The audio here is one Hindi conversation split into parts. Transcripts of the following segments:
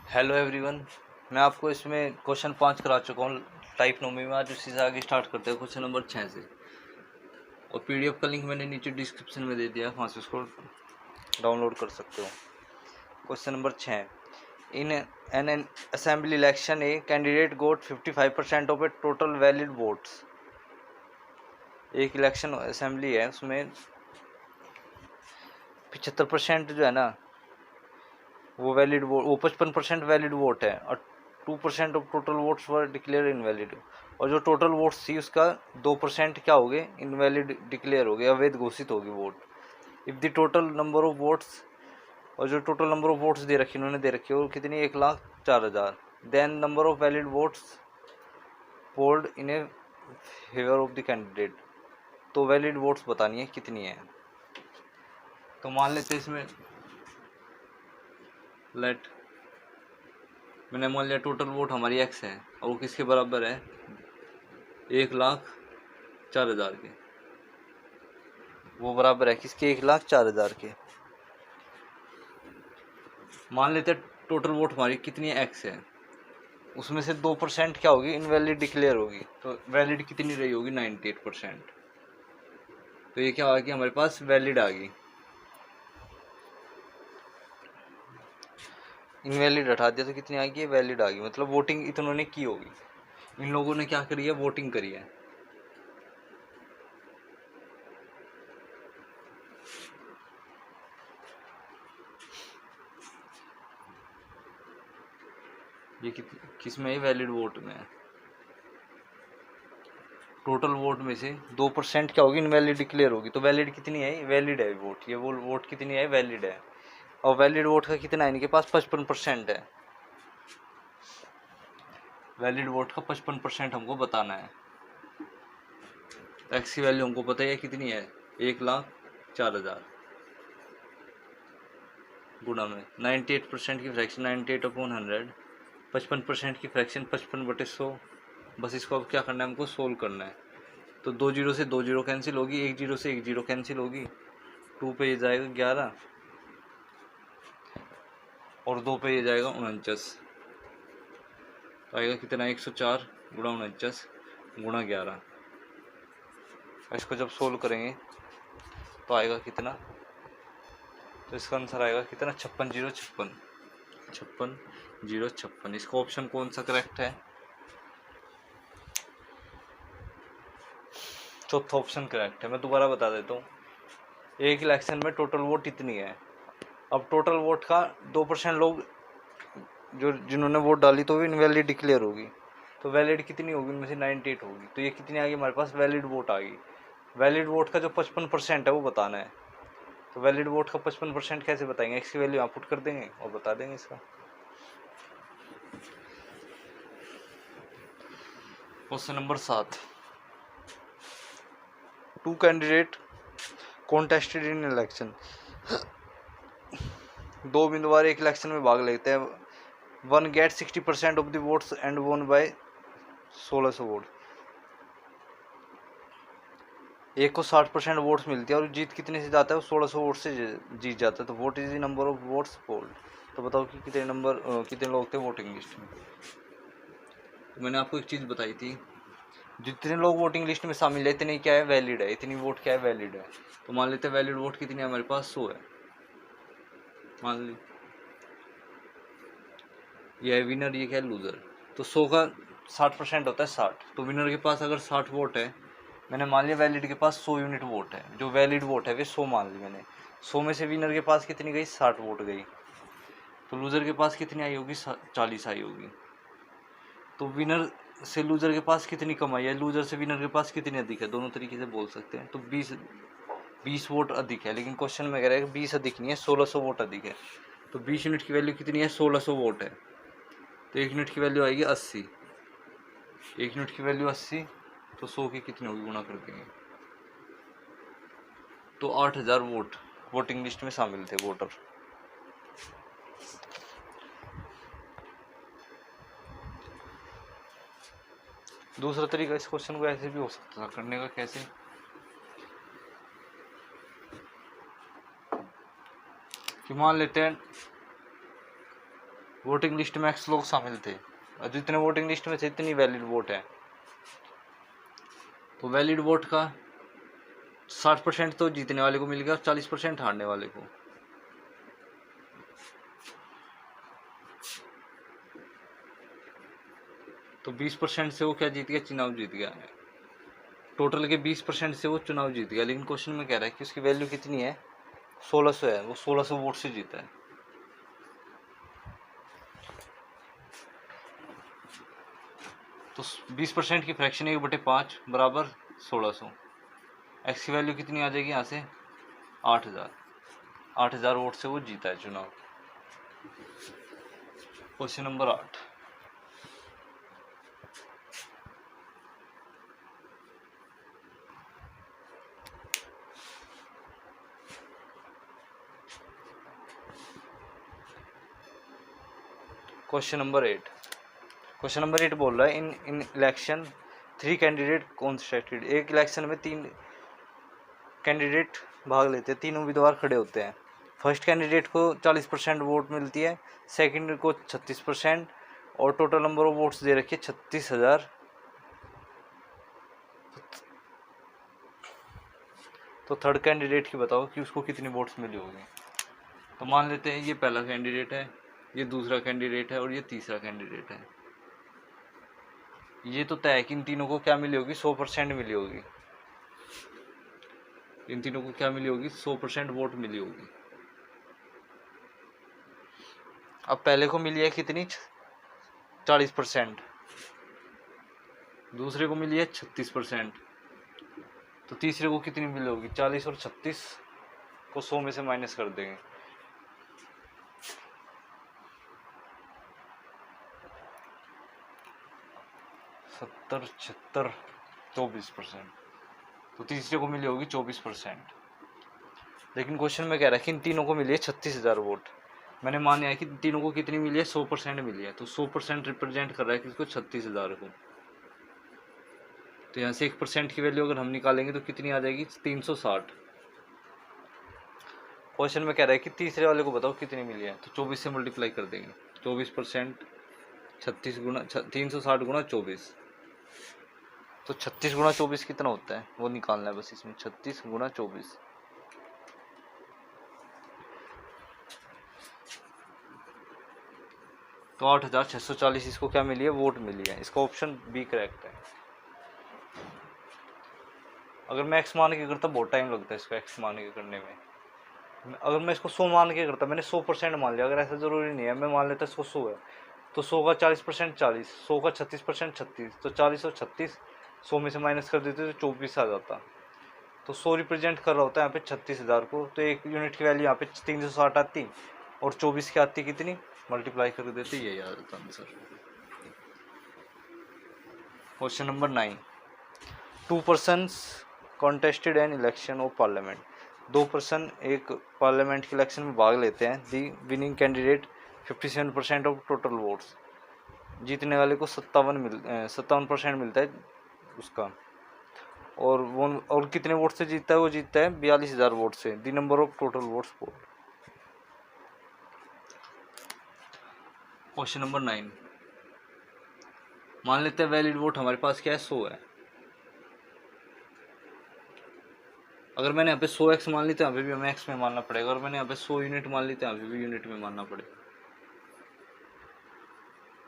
Hello everyone. मैं आपको इसमें क्वेश्चन 5 करा चुका हूँ टाइप नोमी में। आज उसी से आगे स्टार्ट करते हैं क्वेश्चन नंबर 6 से। और पीडीएफ का लिंक मैंने नीचे डिस्क्रिप्शन में दे दिया है, वहाँ से उसको डाउनलोड कर सकते हो। Question number 6, in an assembly election a candidate got 55% of a total valid votes. एक इलेक्शन असेंबली है, उसमें 75% जो है ना वो वैलिड वोट, वो 55% वैलिड वोट है और 2% of total votes were declare invalid. और जो टोटल वोट्स थी उसका 2% क्या हो गए, इनवैलिड डिक्लेयर हो गए, अवैध घोषित होगी वोट। If the total number of votes, और जो टोटल नंबर ऑफ वोट्स दे रखी उन्होंने दे रखी है वो कितनी, 1,04,000। Then number of valid votes polled in a favour of the candidate. तो वैलिड वोट्स बतानी है कितनी है। तो मान लेते हैं इसमें लेट, मैंने मान लिया टोटल वोट हमारी एक्स है और वो किसके बराबर है, 1,04,000 के। वो बराबर है किसके, 1,04,000 के। मान लेते हैं टोटल वोट हमारी कितनी एक्स है, उसमें से 2% क्या होगी, इनवैलिड डिक्लेयर होगी। तो वैलिड कितनी रही होगी, 98%। तो ये क्या आ गया हमारे पास, वैलिड आ गई। इनवैलिड हटा दिया तो कितनी आ गई, वैलिड आ गई। मतलब वोटिंग इतनों ने की होगी, इन लोगों ने क्या करी है, वोटिंग करी है। ये किस में है, वैलिड वोट में है। टोटल वोट में से 2% क्या होगी, इनवैलिड डिक्लेयर होगी। तो वैलिड कितनी है, वैलिड है वोट, ये वो वोट कितनी है, वैलिड है। और वैलिड वोट का कितना है इनके पास, 55% है। वैलिड वोट का 55% हमको बताना है। एक्स की वैल्यू हमको पता है कितनी है, 1,04,000 गुणा में 98% की फ्रैक्शन 98/100, 55% की फ्रैक्शन 55/100। बस इसको अब क्या करना है, हमको सोल्व करना है। तो 2 जीरो से 2 जीरो कैंसिल होगी, 1 जीरो से 1 जीरो कैंसिल होगी, 2 पे ये जाएगा 11 और 2 पे ये जाएगा 49। तो आएगा कितना, 104 गुणा 49 गुणा 11। इसको जब सोल्व करेंगे तो आएगा कितना, तो इसका आंसर आएगा कितना, 56,056 56,056। इसका ऑप्शन कौन सा करेक्ट है, चौथा ऑप्शन करेक्ट है। मैं दोबारा बता देता हूँ, एक इलेक्शन में टोटल वोट इतनी है। अब टोटल वोट का 2% लोग जो जिन्होंने वोट डाली तो वो इनवैलिड डिक्लेयर होगी। तो वैलिड कितनी होगी, उनमें से 98 होगी। तो ये कितनी आ गई हमारे पास, वैलिड वोट आ गई। वैलिड वोट का जो 55% है वो बताना है। तो वैलिड वोट का 55% कैसे बताएंगे, एक्स की वैल्यू यहाँ पुट कर देंगे और बता देंगे इसका। Question number 7, 2 candidate contested in election. 2 उम्मीदवार एक इलेक्शन में भाग लेते हैं। 1 get 60% of the votes and won by 1600 vote. एक को 60% वोट्स मिलती है और जीत कितने से जाता है, वो 1600 वोट से जीत जाता है। तो vote is the number of votes polled. तो बताओ कि कितने लोग थे वोटिंग लिस्ट में। तो मैंने आपको एक चीज़ बताई थी, जितने लोग वोटिंग लिस्ट में शामिल है इतने क्या है, वैलिड है। इतनी वोट क्या है, वैलिड है। तो मान लेते हैं वैलिड वोट कितनी है हमारे पास, 100 है। मान ली ये है विनर, ये क्या है लूजर। तो 100 का 60% होता है 60। तो विनर के पास अगर 60 वोट है, मैंने मान लिया वैलिड के पास 100 यूनिट वोट है, जो वैलिड वोट है वे 100 मान ली मैंने। 100 में से विनर के पास कितनी गई, 60 वोट गई। तो लूजर के पास कितनी आई होगी, 40 आई होगी। तो विनर से लूजर के पास कितनी कम आई है, लूजर से विनर के पास कितनी अधिक है, दोनों तरीके से बोल सकते हैं। तो 20 वोट अधिक है, लेकिन क्वेश्चन में कह रहा है कि 20 अधिक नहीं है, 1600 वोट अधिक है। तो 20 यूनिट की वैल्यू कितनी है, 1600 वोट है। तो 1 यूनिट की वैल्यू आएगी 80। 1 यूनिट की वैल्यू 80, तो 100 की कितनी होगी, गुणा कर देंगे। तो 8,000 वोट वोटिंग लिस्ट में शामिल थे वोटर। दूसरा तरीका इस क्वेश्चन को ऐसे भी हो सकता था करने का, कैसे, कि मान लेते हैं वोटिंग लिस्ट में एक्स लोग शामिल थे और जितने वोटिंग लिस्ट में थे इतनी वैलिड वोट है। तो वैलिड वोट का 60% तो जीतने वाले को मिल गया और 40% हारने वाले को। तो 20% से वो क्या जीत गया, चुनाव जीत गया। टोटल के 20% से वो चुनाव जीत गया, लेकिन क्वेश्चन में कह रहा है कि उसकी वैल्यू कितनी है, 1600 है, वो 1600 वोट से जीता है। तो 20% की फ्रैक्शन 1/5 बराबर 1600। एक्स की वैल्यू कितनी आ जाएगी यहाँ से, 8000 वोट से वो जीता है चुनाव। Question number 8। क्वेश्चन नंबर 8 बोल रहा है इन इलेक्शन 3 कैंडिडेट कॉन्स्टेटेड। एक इलेक्शन में 3 कैंडिडेट भाग लेते हैं, 3 उम्मीदवार खड़े होते हैं। फर्स्ट कैंडिडेट को 40% वोट मिलती है, सेकंड को 36% और टोटल नंबर ऑफ वोट्स दे रखी है 36,000। तो थर्ड कैंडिडेट की बताओ कि उसको कितनी वोट्स मिली होगी। तो मान लेते हैं ये पहला कैंडिडेट है, ये दूसरा कैंडिडेट है और ये तीसरा कैंडिडेट है। ये तो तय है कि इन तीनों को क्या मिली होगी, 100% मिली होगी। इन तीनों को क्या मिली होगी, 100% वोट मिली होगी। अब पहले को मिली है कितनी, 40%, दूसरे को मिली है 36%, तो तीसरे को कितनी मिली होगी, 40 और 36 को 100 में से माइनस कर देंगे। 70, 76, 24%, तो तीसरे को मिली होगी 24%। लेकिन क्वेश्चन में कह रहा है कि इन तीनों को मिली है 36,000 वोट। मैंने मान लिया कि तीनों को कितनी मिली है, 100% मिली है, तो 100% रिप्रेजेंट कर रहा है किसको, 36,000 को। तो यहाँ से 1% की वैल्यू अगर हम निकालेंगे तो कितनी आ जाएगी, 360। क्वेश्चन में कह रहा है कि तीसरे वाले को बताओ कितनी मिली है, तो 24 से मल्टीप्लाई कर देंगे। 24%, 36 गुना 360 गुना 24, तो 36 गुना 24 कितना होता है वो निकालना है बस इसमें। 36 गुना 24, तो 8640 इसको क्या मिली है, वोट मिली है। इसका ऑप्शन बी करेक्ट है। अगर मैं एक्स मान के करता बहुत टाइम लगता है इसको एक्स मान के करने में। अगर मैं इसको 100 मान के करता, मैंने 100% मान लिया, अगर ऐसा ज़रूरी नहीं है, मैं मान लेता इसको 100 है, तो 100 का 40% 40, 100 का 36% 36, तो 40 और 36 100 में से माइनस कर देते तो 24 आ जाता। तो 100 रिप्रेजेंट कर रहा होता है यहाँ पे 36,000 को, तो एक यूनिट की वैल्यू यहाँ पे 360 आती और 24 की आती कितनी, मल्टीप्लाई कर देते, यही आ जाता answer. Question number 9। 2 persons contested an election of parliament. 2 person एक पार्लियामेंट के इलेक्शन में भाग लेते हैं। The winning candidate 57% of total votes. जीतने वाले को 57% मिलता है उसका, और वो और कितने वोट से जीतता है, वो जीतता है 42,000 वोट से। The number of total votes poll. Question number 9। मान लेते हैं वैलिड वोट हमारे पास क्या है, 100 है। अगर मैंने यहाँ पे 100x मान ली तो यहाँ पे भी हमें x में मानना पड़ेगा, और मैंने यहाँ पे 100 यूनिट मान ली तो यहाँ पे भी यूनिट में मानना पड़ेगा।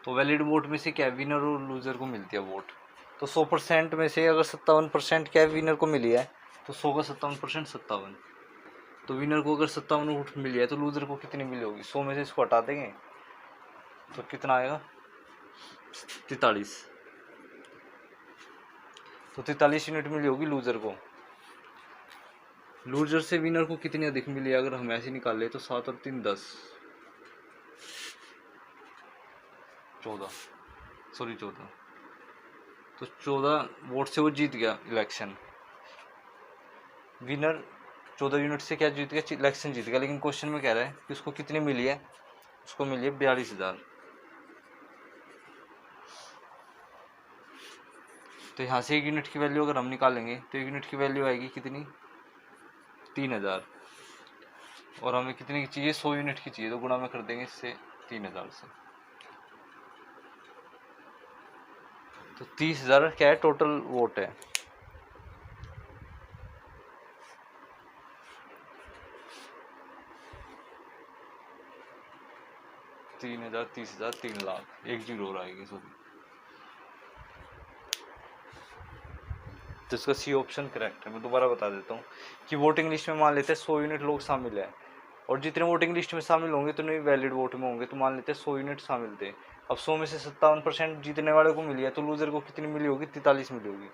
तो वैलिड वोट में से क्या है, विनर और लूजर को मिलती है वोट। तो 100% में से अगर 57% क्या है विनर को मिली है, तो 100 का 57% 57। तो विनर को अगर 57 वोट मिली है तो लूजर को कितनी मिली होगी, 100 में से इसको हटा देंगे तो कितना आएगा, 43। तो 43 यूनिट मिली होगी लूजर को। लूजर से विनर को कितनी अधिक मिली, अगर हम ऐसे निकाल ले तो 7 और 3 10, 14। तो 14 वोट से वो जीत गया इलेक्शन। विनर 14 यूनिट से क्या जीत गया, इलेक्शन जीत गया। लेकिन क्वेश्चन में कह रहा है कि उसको कितनी मिली है, उसको मिली है 42,000। तो यहाँ से 1 यूनिट की वैल्यू अगर हम निकालेंगे तो 1 यूनिट की वैल्यू आएगी कितनी, 3000। और हमें कितने की चाहिए, 100 यूनिट की चाहिए, तो गुणा में कर देंगे इससे 3000 से। तो 30,000 क्या है टोटल वोट है। तीन हजार, 30,000, 3 लाख, एक जीरो और आएगी सॉरी। तो इसका सी ऑप्शन करेक्ट है। मैं दोबारा बता देता हूँ कि वोटिंग लिस्ट में मान लेते हैं 100 यूनिट लोग शामिल है, और जितने वोटिंग लिस्ट में शामिल होंगे तो नहीं वैलिड वोट में होंगे, तो मान लेते हैं 100 यूनिट शामिल थे। अब 100 में से 57% जीतने वाले को मिली है, तो लूजर को कितनी मिली होगी, 43 मिली होगी।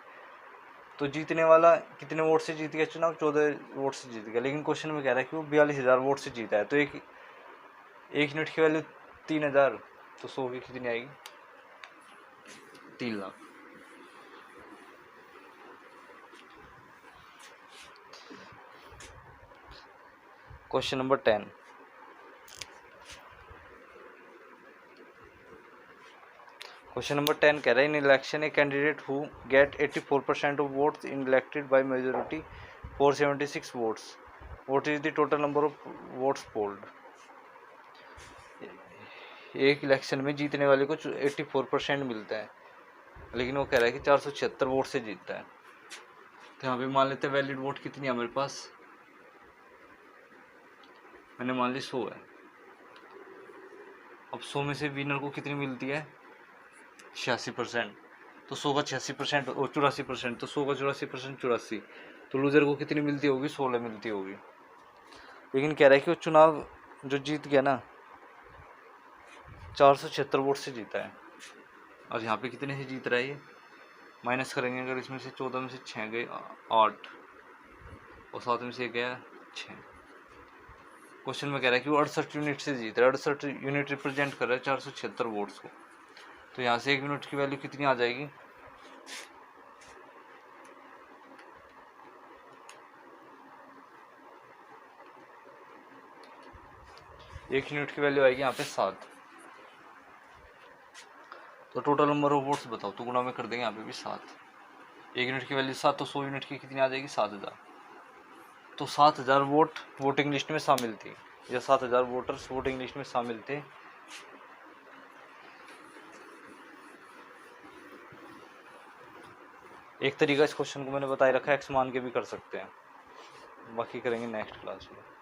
तो जीतने वाला कितने वोट से जीत गया चुनाव, 14 वोट से जीत गया। लेकिन क्वेश्चन में कह रहा है कि वो 42,000 वोट से जीता है, तो एक यूनिट की वैल्यू 3,000, तो 100 की कितनी आएगी, 3 lakh. Question number 10। Question number 10 कह रहा है in election a candidate who get 84% of votes in elected by majority 476 votes, what is the total number of votes polled. एक इलेक्शन में जीतने वाले को 84% मिलता है, लेकिन वो कह रहा है कि 476 वोट से जीतता है। तो यहाँ पे मान लेते हैं वैलिड वोट कितनी है मेरे पास, मैंने मान ली 100 है। अब 100 में से विनर को कितनी मिलती है, 86%, तो 100 का 86% और 84%, तो 100 का 84% 84, तो लूजर को कितनी मिलती होगी, 16 मिलती होगी। लेकिन कह रहा है कि वो चुनाव जो जीत गया ना 476 वोट से जीता है, और यहाँ पे कितने से जीत रहा है ये, माइनस करेंगे अगर इसमें से 14 में से 6 गए 8 और 7 में से गया 6। क्वेश्चन में कह रहा है कि वो 68 यूनिट से जीत रहा है, 68 यूनिट रिप्रेजेंट कर रहा है 476 वोट्स को। तो यहाँ से 1 यूनिट की वैल्यू कितनी आ जाएगी, एक यूनिट की वैल्यू आएगी यहाँ पे 7। तो टोटल नंबर ऑफ वोट्स बताओ, तो गुणा में कर देंगे यहाँ पे भी 7। 1 यूनिट की वैल्यू 7, तो 100 यूनिट की कितनी आ जाएगी, 7,000। तो 7,000 वोट वोटिंग लिस्ट में शामिल थी, या 7,000 वोटर्स वोटिंग लिस्ट में शामिल थे। एक तरीका इस क्वेश्चन को मैंने बताए रखा है, एक्स मान के भी कर सकते हैं, बाकी करेंगे नेक्स्ट क्लास में।